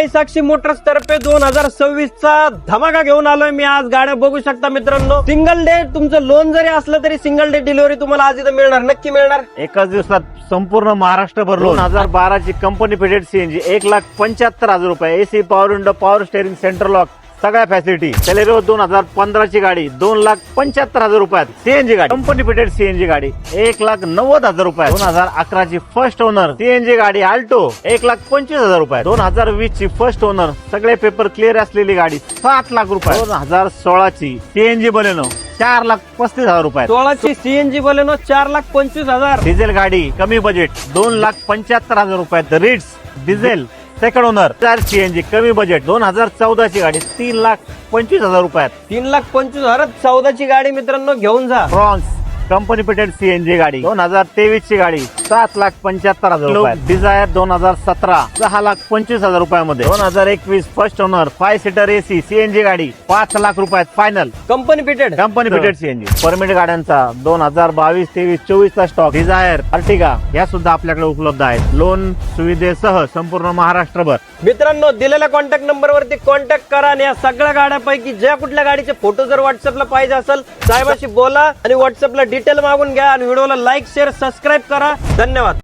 साई साक्षी Motors तर्फे 2026 चा धमाका घेऊन आलोय मी आज. गाड्या बघू शकता मित्रांनो. सिंगल डे तुमचं लोन जरी असलं तरी सिंगल डे डिलिव्हरी तुम्हाला आज इथं मिळणार, नक्की मिळणार. एकाच दिवसात संपूर्ण महाराष्ट्रभर लोन. 2012 ची कंपनी फिटेड सीएनजी 1,75,000 रुपये. AC, power window, power steering, centre lock, सगळ्या फॅसिलिटी. सेलेरिओ 2015 ची गाडी 2,75,000 रुपयात. सीएनजी गाडी, कंपनी फिटेड सीएनजी गाडी 1,90,000 रुपयात. 2011 ची फर्स्ट ओनर सीएनजी गाडी अल्टो 1,25,000 रुपयात. 2020 ची फर्स्ट ओनर, सगळे पेपर क्लिअर असलेली गाडी 7 लाख रुपये. 2016 ची सीएनजी बलेनो 4,35,000 रुपये. 16 ची सीएनजी बलेनो 4,25,000. डिझेल गाडी कमी बजेट 2,75,000 रुपयात. Ritz diesel second owner. 4 CNG कमी बजेट 2014 ची गाडी 3,25,000 रुपयात. 3,25,000 14 ची गाडी मित्रांनो घेऊन जा. फ्रॉन्स कंपनी फिटेड सीएनजी गाडी 2023 ची गाडी 7,75,000 रुपयात. डिझायर 2017 6,25,000 रुपयामध्ये. 2021 first owner 5 seater AC CNG गाडी 5 लाख रुपयात final. Company fitted CNG. Permit गाड्यांचा 2022, 23, 24 चा स्टॉक. डिझायर, अर्टिगा या सुद्धा आपल्याकडे उपलब्ध आहेत. लोन सुविधेसह संपूर्ण महाराष्ट्रभर. मित्रांनो दिलेल्या कॉन्टॅक्ट नंबर वरती कॉन्टॅक्ट करा आणि या सगळ्या गाड्यापैकी ज्या कुठल्या गाडीचे फोटो जर व्हॉट्सअपला पाहिजे असेल साहेबाशी बोला आणि व्हॉट्सअपला डिटेल मागून घ्या आणि व्हिडिओला लाईक शेअर सबस्क्राईब करा. धन्यवाद.